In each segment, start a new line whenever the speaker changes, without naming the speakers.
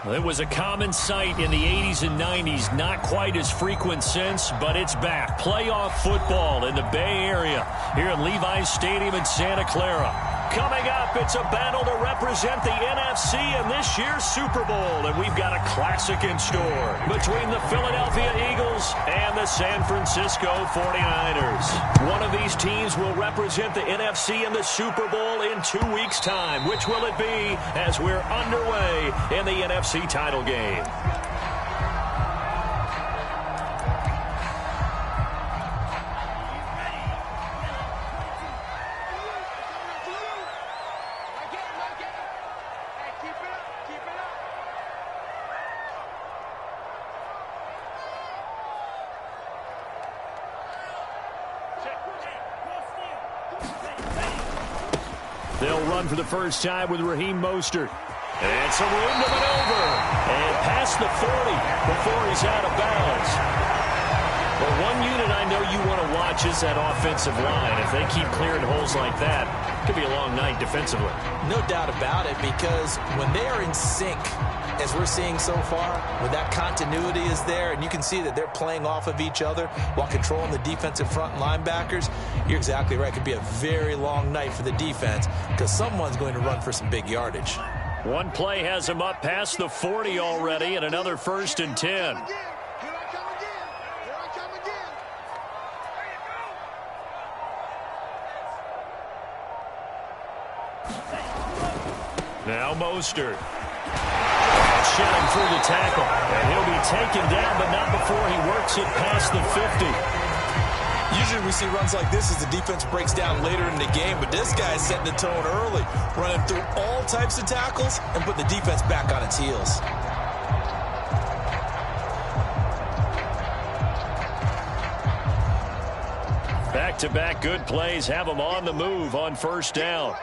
It was a common sight in the 80s and 90s, not quite as frequent since, but it's back. Playoff football in the Bay Area here at Levi's Stadium in Santa Clara. Coming up, it's a battle to represent the NFC in this year's Super Bowl, and we've got a classic in store between the Philadelphia Eagles and the San Francisco 49ers. One of these teams will represent the NFC in the Super Bowl in 2 weeks' time. Which will it be as we're underway in the NFC title game? They'll run for the first time with Raheem Mostert. And some room to maneuver. And past the 40 before he's out of bounds. Well, one unit I know you want to watch is that offensive line. If they keep clearing holes like that, it could be a long night defensively.
No doubt about it, because when they are in sync, as we're seeing so far, when that continuity is there and you can see that they're playing off of each other while controlling the defensive front linebackers, you're exactly right. It could be a very long night for the defense because someone's going to run for some big yardage.
One play has him up past the 40 already, and another 1st and 10. Now Mostert. Shedding through the tackle. And he'll be taken down, but not before he works it past the 50.
Usually we see runs like this as the defense breaks down later in the game, but this guy is setting the tone early, running through all types of tackles and put the defense back on its heels.
Back-to-back good plays have them on the move on first down.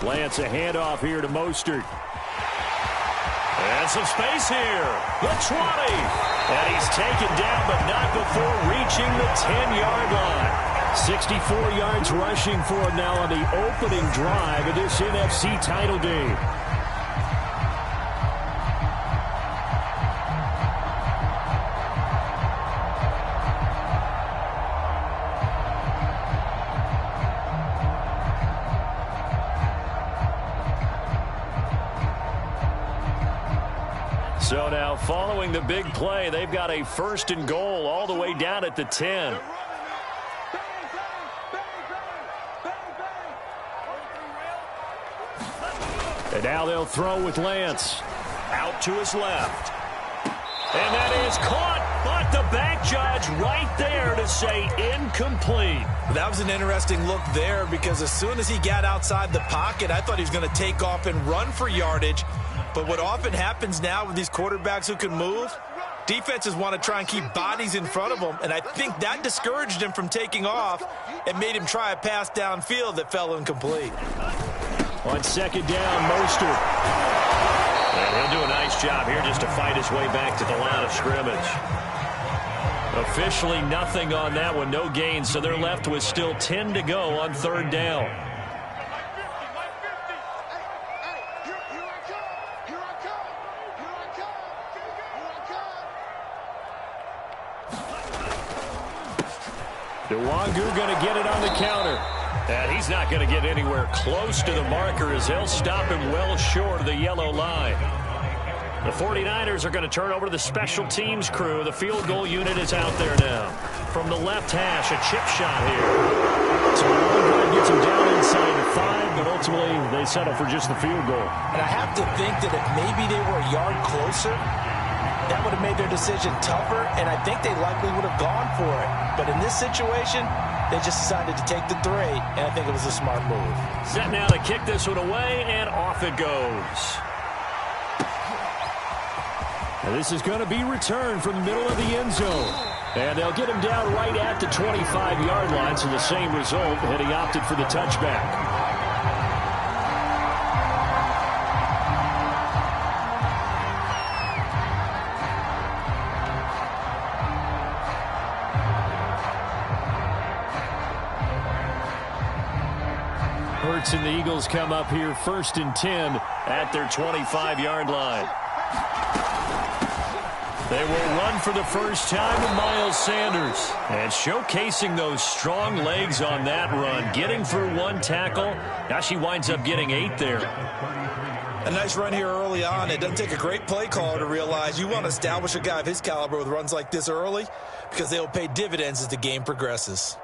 Lance, a handoff here to Mostert. And some space here. The 20. And he's taken down, but not before reaching the 10-yard line. 64 yards rushing for him now on the opening drive of this NFC title game. So now, following the big play, they've got a 1st and goal all the way down at the 10. And now they'll throw with Lance. Out to his left. And that is caught, but the back judge right there to say incomplete.
That was an interesting look there because as soon as he got outside the pocket, I thought he was going to take off and run for yardage. But what often happens now with these quarterbacks who can move, defenses want to try and keep bodies in front of them, and I think that discouraged him from taking off and made him try a pass downfield that fell incomplete.
On second down, Mostert. And he'll do a nice job here just to fight his way back to the line of scrimmage. Officially nothing on that one, no gain, so they're left with still 10 to go on third down. Nwangu going to get it on the counter. And he's not going to get anywhere close to the marker as they'll stop him well short of the yellow line. The 49ers are going to turn over to the special teams crew. The field goal unit is out there now. From the left hash, a chip shot here. So the long drive gets him down inside the 5, but ultimately they settle for just the field goal.
And I have to think that if maybe they were a yard closer, that would have made their decision tougher, and I think they likely would have gone for it. But in this situation, they just decided to take the 3, and I think it was a smart move.
Set now to kick this one away, and off it goes. And this is going to be returned from the middle of the end zone. And they'll get him down right at the 25-yard line, so the same result, and he opted for the touchback. Hurts and the Eagles come up here 1st and 10 at their 25-yard line. They will run for the first time with Miles Sanders. And showcasing those strong legs on that run. Getting through one tackle. Now she winds up getting 8 there.
A nice run here early on. It doesn't take a great play caller to realize you want to establish a guy of his caliber with runs like this early because they will pay dividends as the game progresses.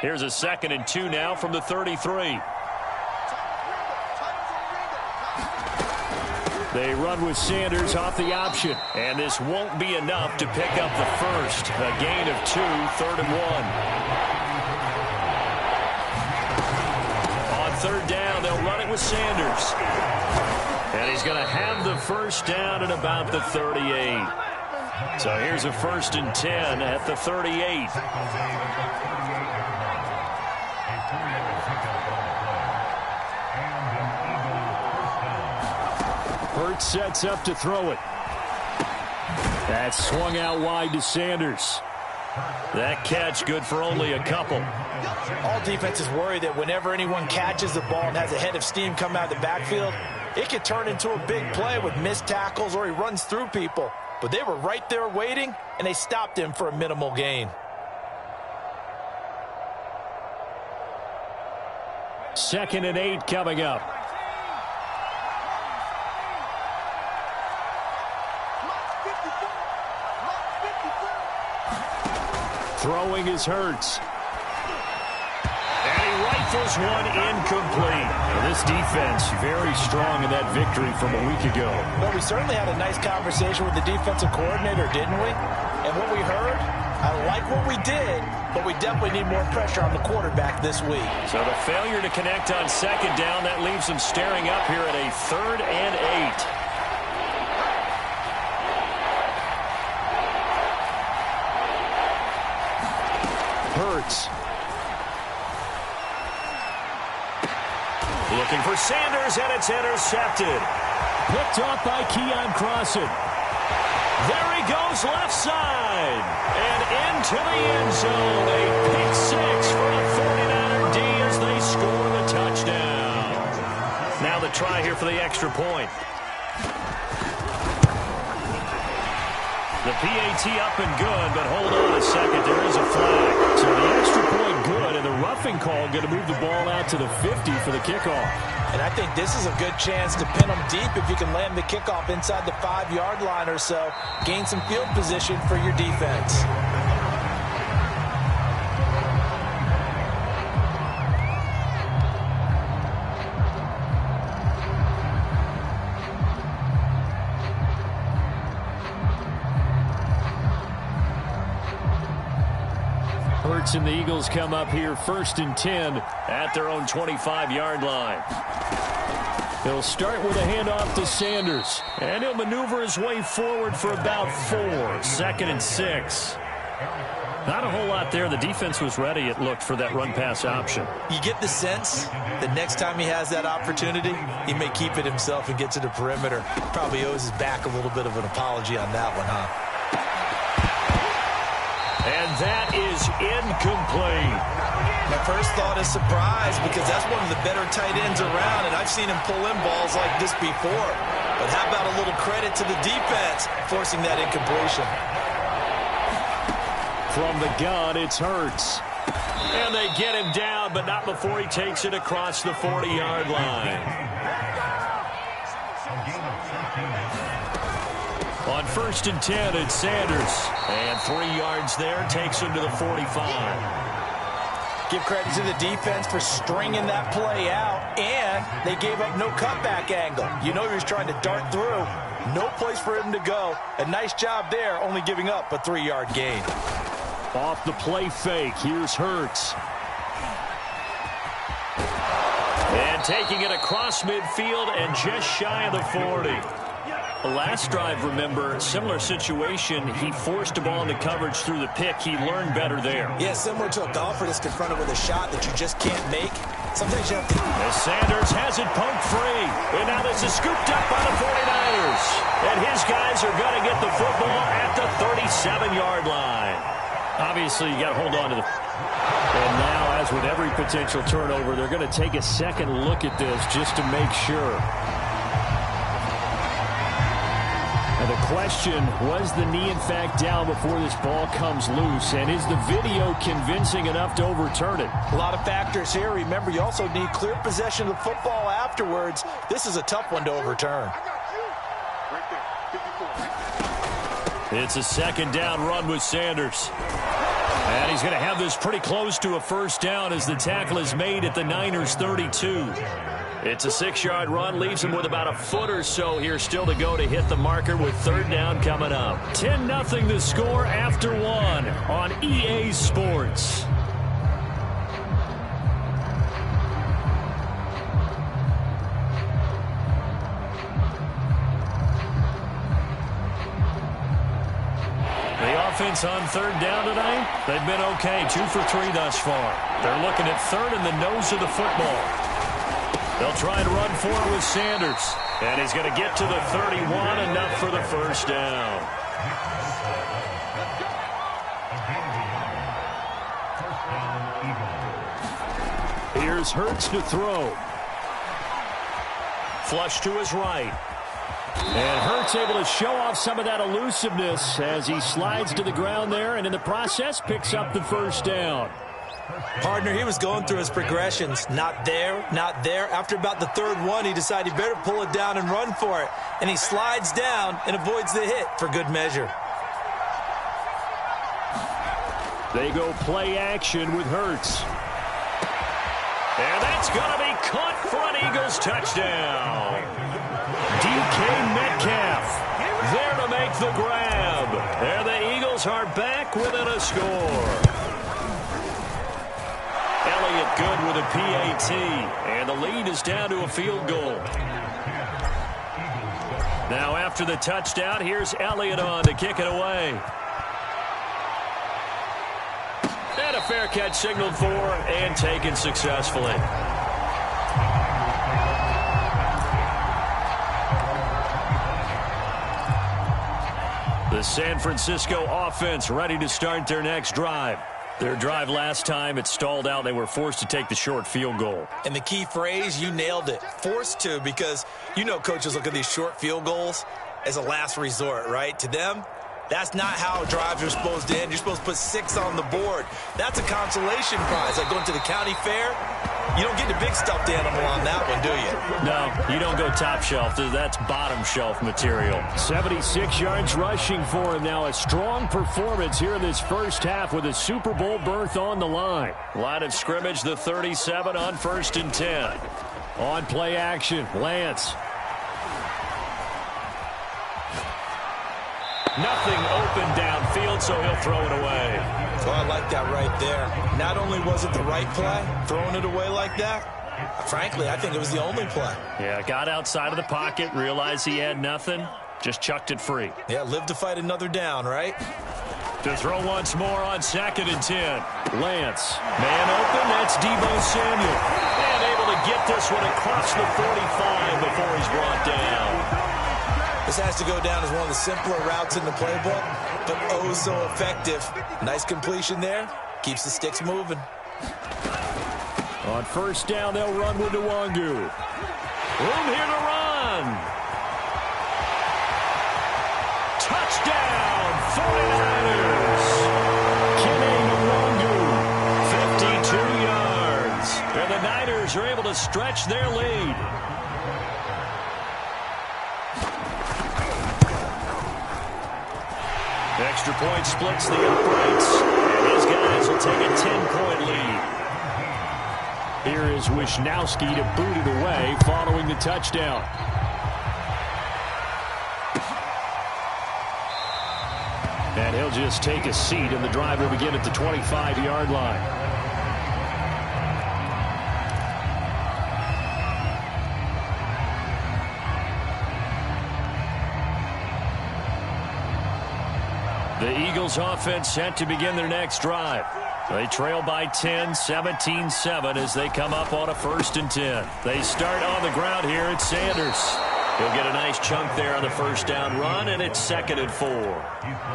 Here's a 2nd and 2 now from the 33. They run with Sanders off the option. And this won't be enough to pick up the first. A gain of 2, 3rd and 1. On 3rd down, they'll run it with Sanders. And he's going to have the first down at about the 38. So here's a 1st and 10 at the 38. Hurts sets up to throw it. That's swung out wide to Sanders. That catch good for only a couple.
All defenses worry that whenever anyone catches the ball and has a head of steam come out of the backfield, it could turn into a big play with missed tackles or he runs through people. But they were right there waiting, and they stopped him for a minimal gain.
2nd and 8 coming up. Throwing is Hurts. And he rifles one incomplete.
Well, this defense very strong in that victory from a week ago.
Well, we certainly had a nice conversation with the defensive coordinator, didn't we? And what we heard, I like what we did, but we definitely need more pressure on the quarterback this week.
So the failure to connect on 2nd down, that leaves them staring up here at a 3rd and 8. Hurts. Looking for Sanders, and it's intercepted. Picked off by Keon Crossan. There he goes left side. And into the end zone. A pick 6 for a 49er D as they score the touchdown. Now the try here for the extra point. The PAT up and good, but hold on a second. There is a flag. So the extra point good, and the roughing call going to move the ball out to the 50 for the kickoff.
And I think this is a good chance to pin them deep if you can land the kickoff inside the 5-yard line or so. Gain some field position for your defense.
Hurts and the Eagles come up here 1st and 10 at their own 25-yard line. He'll start with a handoff to Sanders, and he'll maneuver his way forward for about 4. 2nd and 6. Not a whole lot there. The defense was ready, it looked, for that run-pass option.
You get the sense that next time he has that opportunity, he may keep it himself and get to the perimeter. Probably owes his back a little bit of an apology on that one, huh?
And that is incomplete.
My first thought is surprise because that's one of the better tight ends around, and I've seen him pull in balls like this before. But how about a little credit to the defense forcing that incompletion?
From the gun, it's Hurts. And they get him down, but not before he takes it across the 40-yard line. On 1st and 10, it's Sanders. And 3 yards there, takes him to the 45.
Give credit to the defense for stringing that play out, and they gave up no cutback angle. You know he was trying to dart through. No place for him to go. A nice job there, only giving up a 3-yard gain.
Off the play fake, here's Hurts. And taking it across midfield and just shy of the 40. The last drive, remember, similar situation. He forced a ball into coverage through the pick. He learned better there.
Yeah, similar to a golfer that's confronted with a shot that you just can't make. Sometimes you have to...
As Sanders has it poked free. And now this is scooped up by the 49ers. And his guys are going to get the football at the 37-yard line. Obviously, you got to hold on to the And now, as with every potential turnover, they're going to take a second look at this just to make sure. And the question, was the knee in fact down before this ball comes loose? And is the video convincing enough to overturn it?
A lot of factors here. Remember, you also need clear possession of the football afterwards. This is a tough one to overturn.
It's a second down run with Sanders. And he's going to have this pretty close to a first down as the tackle is made at the Niners' 32. It's a 6-yard run, leaves him with about a foot or so here still to go to hit the marker with third down coming up. 10-0 the score after one on EA Sports. Offense on third down tonight. They've been okay, 2 for 3 thus far. They're looking at third in the nose of the football. They'll try and run for it with Sanders. And he's going to get to the 31, enough for the first down. Here's Hurts to throw. Flush to his right. And Hurts able to show off some of that elusiveness as he slides to the ground there, and in the process picks up the first down.
Partner, he was going through his progressions. Not there, not there. After about the third one, he decided he better pull it down and run for it. And he slides down and avoids the hit for good measure.
They go play action with Hurts. And that's going to be caught for an Eagles touchdown. DK Metcalf there to make the grab. And the Eagles are back within a score. Elliott good with a PAT. And the lead is down to a field goal. Now after the touchdown, here's Elliott on to kick it away. And a fair catch signaled for and taken successfully. The San Francisco offense ready to start their next drive. Their drive last time, it stalled out. They were forced to take the short field goal.
And the key phrase, you nailed it. Forced to, because you know coaches look at these short field goals as a last resort, right? To them, that's not how drives are supposed to end. You're supposed to put 6 on the board. That's a consolation prize. Like going to the county fair, you don't get the big stuffed animal on that one, do you?
No, you don't go top shelf. That's bottom shelf material. 76 yards rushing for him now. A strong performance here in this first half with a Super Bowl berth on the line. Line of scrimmage, the 37 on 1st and 10. On play action, Lance. Nothing open downfield, so he'll throw it away.
Oh, I like that right there. Not only was it the right play, throwing it away like that, frankly, I think it was the only play.
Yeah, got outside of the pocket, realized he had nothing, just chucked it free.
Yeah, live to fight another down, right?
To throw once more on 2nd and 10. Lance, man open, that's Deebo Samuel. And able to get this one across the 45 before he's brought down.
This has to go down as one of the simpler routes in the playbook, but oh so effective. Nice completion there. Keeps the sticks moving.
On 1st down, they'll run with Nwangu. Room here to run. Touchdown, 49ers. Kenny Nwangu, 52 yards. And the Niners are able to stretch their lead. Extra point splits the uprights, and his guys will take a 10-point lead. Here is Wisnowski to boot it away following the touchdown. And he'll just take a seat, and the drive will begin at the 25-yard line. The Eagles offense set to begin their next drive. They trail by 10, 17-7 as they come up on a 1st and 10. They start on the ground here at Sanders. He'll get a nice chunk there on the first down run, and it's 2nd and 4.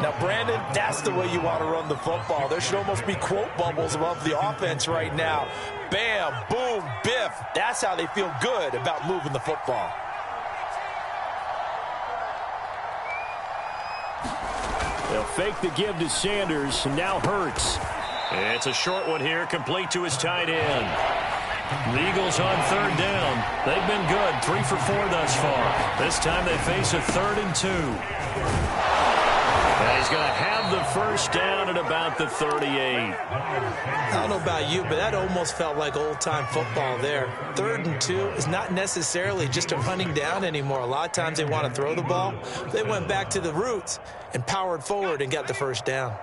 Now, Brandon, that's the way you want to run the football. There should almost be quote bubbles above the offense right now. Bam, boom, biff. That's how they feel good about moving the football.
They'll fake the give to Sanders, and now Hurts. It's a short one here, complete to his tight end. The Eagles on 3rd down. They've been good, 3 for 4 thus far. This time they face a 3rd and 2. And he's going to have the first down at about the 38.
I don't know about you, but that almost felt like old-time football there. 3rd and 2 is not necessarily just a running down anymore. A lot of times they want to throw the ball. They went back to the roots and powered forward and got the first down.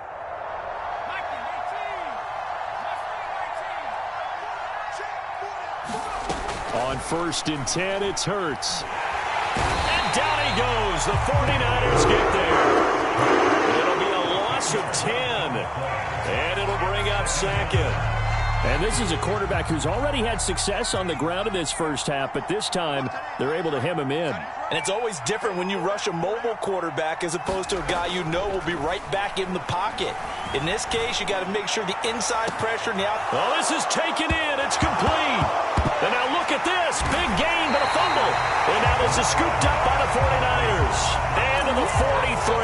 On 1st and 10, it's Hurts. And down he goes. The 49ers get there. It'll be a loss of 10. And it'll bring up 2nd. And this is a quarterback who's already had success on the ground in this first half, but this time they're able to hem him in.
And it's always different when you rush a mobile quarterback as opposed to a guy you know will be right back in the pocket. In this case, you got to make sure the inside pressure and the out.
Oh, this is taken in. It's complete. And now look at this. Big gain, but a fumble. And now this is scooped up by the 49ers. And to the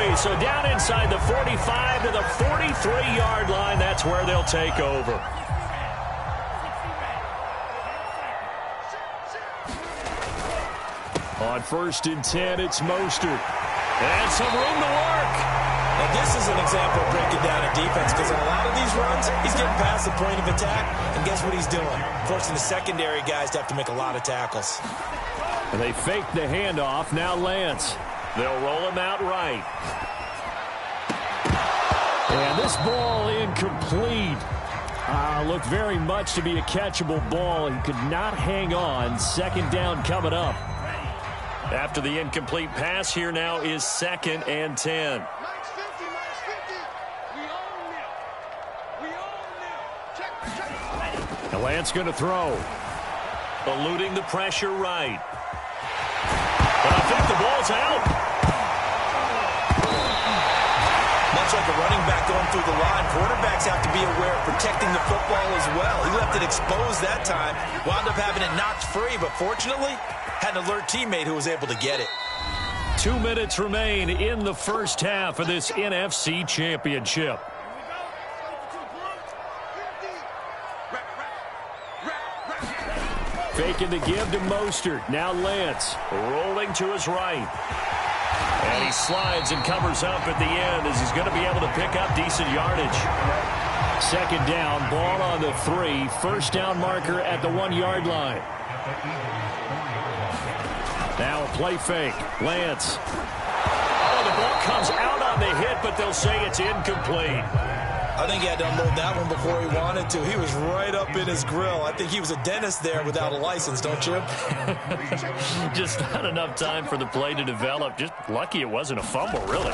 43. So down inside the 45 to the 43-yard line. That's where they'll take over. On 1st and 10, it's Mostert. And some room to work.
Now, this is an example of breaking down a defense because in a lot of these runs, he's getting past the point of attack, and guess what he's doing? Forcing the secondary guys to have to make a lot of tackles.
And they fake the handoff. Now Lance. They'll roll him out right. And this ball incomplete. Looked very much to be a catchable ball. He could not hang on. 2nd down coming up. After the incomplete pass, here now is 2nd and 10. And Lance going to throw. Eluding the pressure right. But I think the ball's out.
Much like a running back going through the line, quarterbacks have to be aware of protecting the football as well. He left it exposed that time. Wound up having it knocked free, but fortunately, had an alert teammate who was able to get it.
2 minutes remain in the first half of this NFC Championship. Faking the give to Mostert. Now Lance rolling to his right. And he slides and covers up at the end as he's going to be able to pick up decent yardage. 2nd down, ball on the 3. First down marker at the 1-yard line. Now a play fake. Lance. Oh, the ball comes out on the hit, but they'll say it's incomplete.
I think he had to unload that one before he wanted to. He was right up in his grill. I think he was a dentist there without a license, don't you?
Just not enough time for the play to develop. Just lucky it wasn't a fumble, really.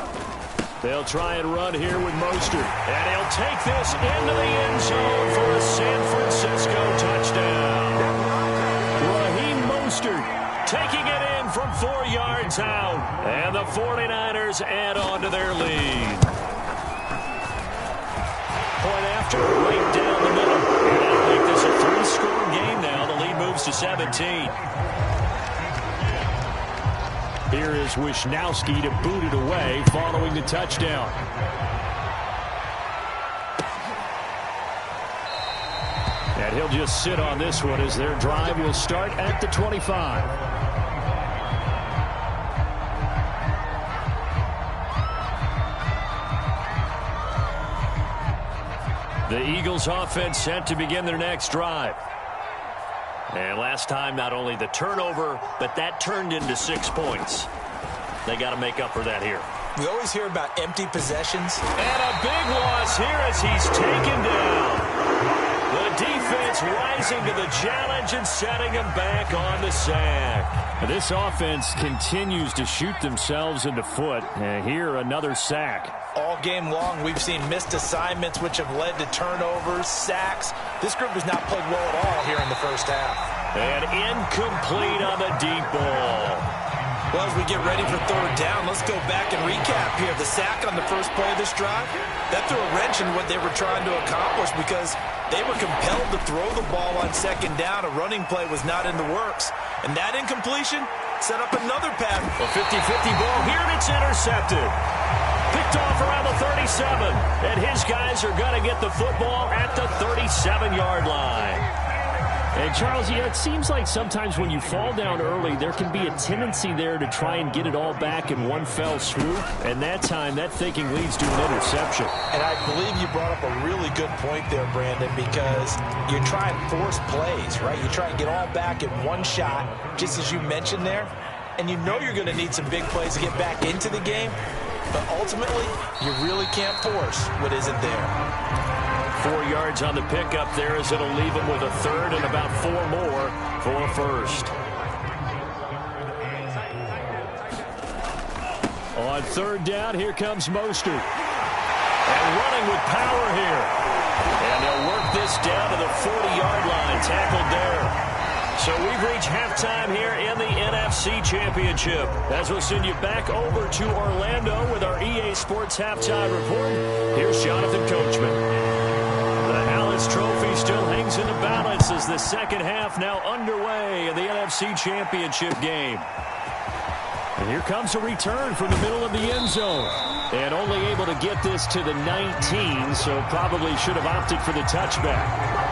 They'll try and run here with Mostert. And he'll take this into the end zone for a San Francisco touchdown. Raheem Mostert taking it in from 4 yards out. And the 49ers add on to their lead. Point after, right down the middle. And I think this is a 3-score game now. The lead moves to 17. Here is Wisnowski to boot it away following the touchdown. And he'll just sit on this one as their drive will start at the 25. The Eagles offense set to begin their next drive. And last time, not only the turnover, but that turned into 6 points. They got to make up for that here.
We always hear about empty possessions.
And a big loss here as he's taken down. The defense rising to the challenge and setting him back on the sack. This offense continues to shoot themselves in the foot. And here, another sack.
All game long, we've seen missed assignments, which have led to turnovers, sacks. This group has not played well at all here in the first half.
And incomplete on the deep ball.
Well, as we get ready for third down, let's go back and recap here. The sack on the first play of this drive, that threw a wrench in what they were trying to accomplish because they were compelled to throw the ball on second down. A running play was not in the works. And that incompletion set up another pass.
A 50-50 ball here, and it's intercepted. Picked off around the 37. And his guys are going to get the football at the 37-yard line.
And, Charles, yeah, it seems like sometimes when you fall down early, there can be a tendency there to try and get it all back in one fell swoop. And that time, that thinking leads to an interception.
And I believe you brought up a really good point there, Brandon, because you're trying to force plays, right? You try and get all back in one shot, just as you mentioned there. And you know you're going to need some big plays to get back into the game. But ultimately, you really can't force what isn't there.
4 yards on the pickup there as it'll leave him with a third and about 4 more for a first. On third down, here comes Mostert. And running with power here. And they'll work this down to the 40-yard line. Tackled there. So we've reached halftime here in the NFC Championship. As we'll send you back over to Orlando with our EA Sports Halftime Report. Here's Jonathan Coachman. The trophy still hangs in the balance as the second half now underway in the NFC Championship game. And here comes a return from the middle of the end zone. And only able to get this to the 19, so probably should have opted for the touchback.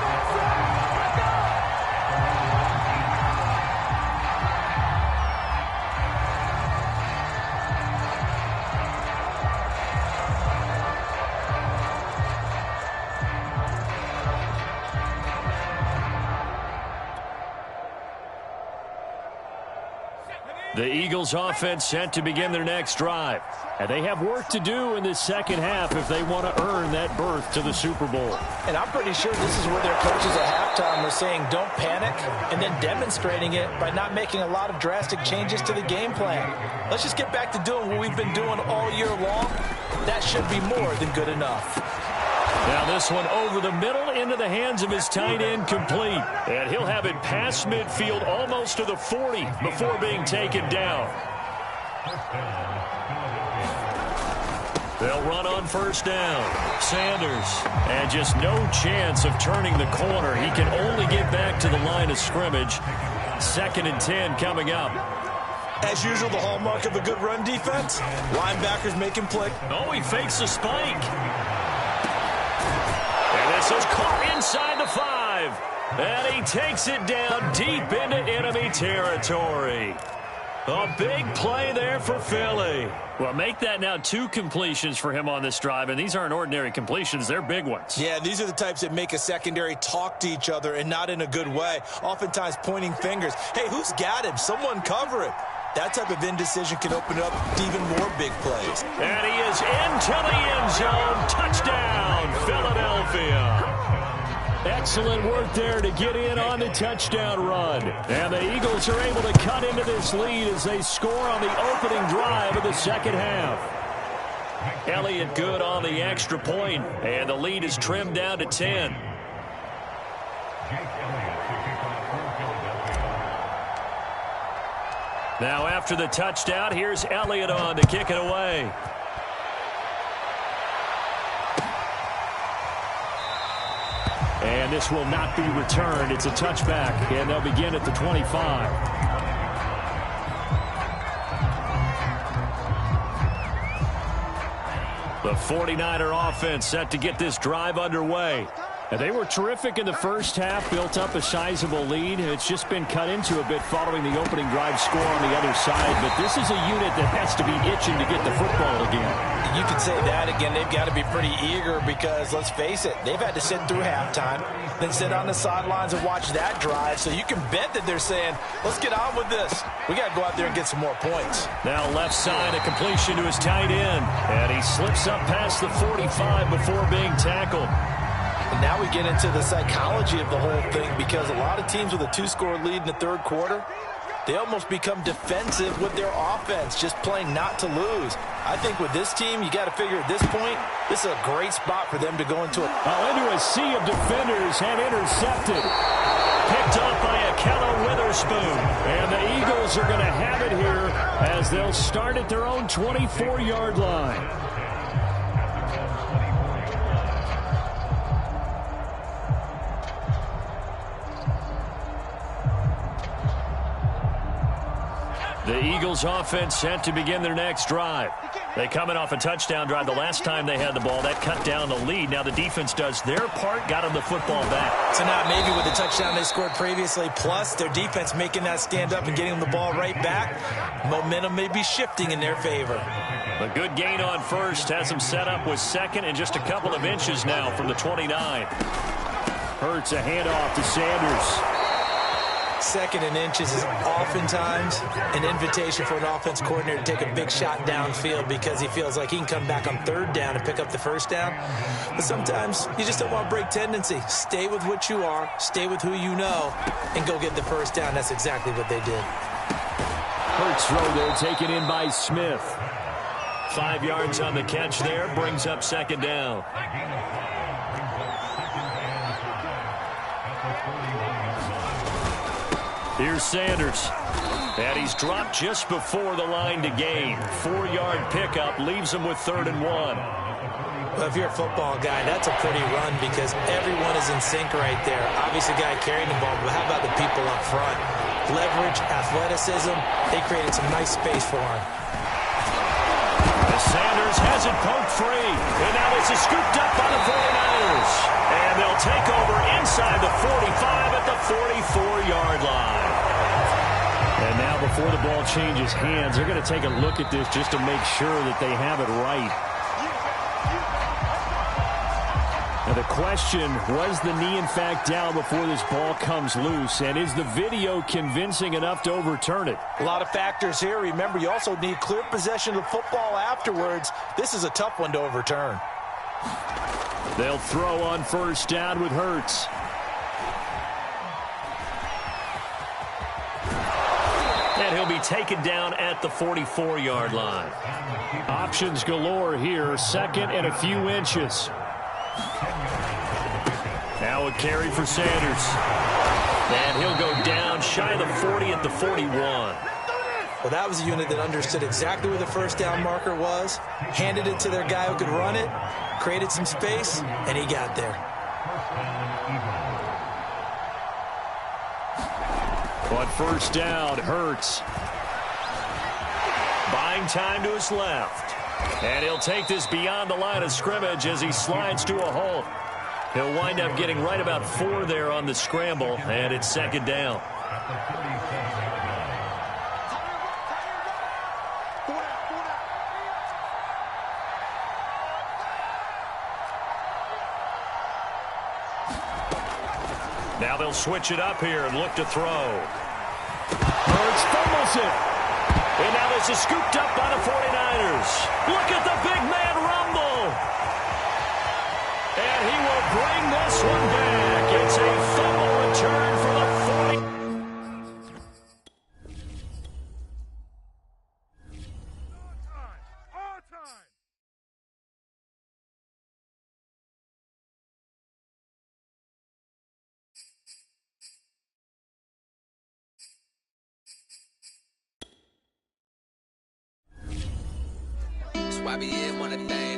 The Eagles offense set to begin their next drive. And they have work to do in this second half if they want to earn that berth to the Super Bowl.
And I'm pretty sure this is where their coaches at halftime were saying don't panic and then demonstrating it by not making a lot of drastic changes to the game plan. Let's just get back to doing what we've been doing all year long. That should be more than good enough.
Now this one over the middle into the hands of his tight end, complete. And he'll have it past midfield almost to the 40 before being taken down. They'll run on first down. Sanders. And just no chance of turning the corner. He can only get back to the line of scrimmage. 2nd and 10 coming up.
As usual, the hallmark of a good run defense. Linebackers making play.
Oh, he fakes the spike. And this is caught inside the 5. And he takes it down deep into enemy territory. A big play there for Philly. Well, make that now 2 completions for him on this drive, and these aren't ordinary completions. They're big ones.
Yeah, these are the types that make a secondary talk to each other and not in a good way, oftentimes pointing fingers. Hey, who's got him? Someone cover him. That type of indecision can open up to even more big plays.
And he is into the end zone. Touchdown, Philadelphia. Excellent work there to get in on the touchdown run. And the Eagles are able to cut into this lead as they score on the opening drive of the second half. Elliott good on the extra point, and the lead is trimmed down to 10. Now after the touchdown, here's Elliott on to kick it away. And this will not be returned. It's a touchback, and they'll begin at the 25. The 49er offense set to get this drive underway. And they were terrific in the first half, built up a sizable lead. It's just been cut into a bit following the opening drive score on the other side. But this is a unit that has to be itching to get the football again.
You can say that again. They've got to be pretty eager because, let's face it, they've had to sit through halftime, then sit on the sidelines and watch that drive. So you can bet that they're saying, let's get on with this. We got to go out there and get some more points.
Now left side, a completion to his tight end. And he slips up past the 45 before being tackled.
And now we get into the psychology of the whole thing because a lot of teams with a 2-score lead in the third quarter, they almost become defensive with their offense, just playing not to lose. I think with this team, you got to figure at this point, this is a great spot for them to go into
into a sea of defenders and intercepted. Picked up by Akello Witherspoon. And the Eagles are going to have it here
as they'll start at their own 24-yard line. The Eagles offense set to begin their next drive. They coming off a touchdown drive the last time they had the ball. That cut down the lead. Now the defense does their part, got them the football back.
So now maybe with the touchdown they scored previously, plus their defense making that stand up and getting them the ball right back, momentum may be shifting in their favor.
A good gain on first has them set up with second and just a couple of inches now from the 29.
Hurts a handoff to Sanders.
Second and inches is oftentimes an invitation for an offense coordinator to take a big shot downfield because he feels like he can come back on third down and pick up the first down. But sometimes you just don't want to break tendency. Stay with what you are, stay with who you know, and go get the first down. That's exactly what they did.
Hurts throw there, taken in by Smith.
5 yards on the catch there, brings up second down. Here's Sanders. And he's dropped just before the line to gain. 4-yard pickup leaves him with 3rd and 1.
Well, if you're a football guy, that's a pretty run because everyone is in sync right there. Obviously, the guy carrying the ball, but how about the people up front? Leverage, athleticism, they created some nice space for him.
Sanders has it poked free. And now this is scooped up by the 49ers. And they'll take over inside the 45 at the 44-yard line. And now before the ball changes hands, they're going to take a look at this just to make sure that they have it right. Now the question, was the knee in fact down before this ball comes loose? And is the video convincing enough to overturn it?
A lot of factors here. Remember, you also need clear possession of the football afterwards. This is a tough one to overturn.
They'll throw on first down with Hurts.
And he'll be taken down at the 44-yard line.
Options galore here, second and a few inches.
Now a carry for Sanders. And he'll go down shy of the 40 at the 41.
Well, that was a unit that understood exactly where the first down marker was, handed it to their guy who could run it, created some space, and he got there.
On first down, Hurts.
Buying time to his left. And he'll take this beyond the line of scrimmage as he slides to a halt. He'll wind up getting right about 4 there on the scramble, and it's second down. Now they'll switch it up here and look to throw.
Hurts fumbles it.
And now this is scooped up by the 49ers. Look at the big man rumble. And he will bring this one back. It's a fumble return for the 40.
YBN wanna thing.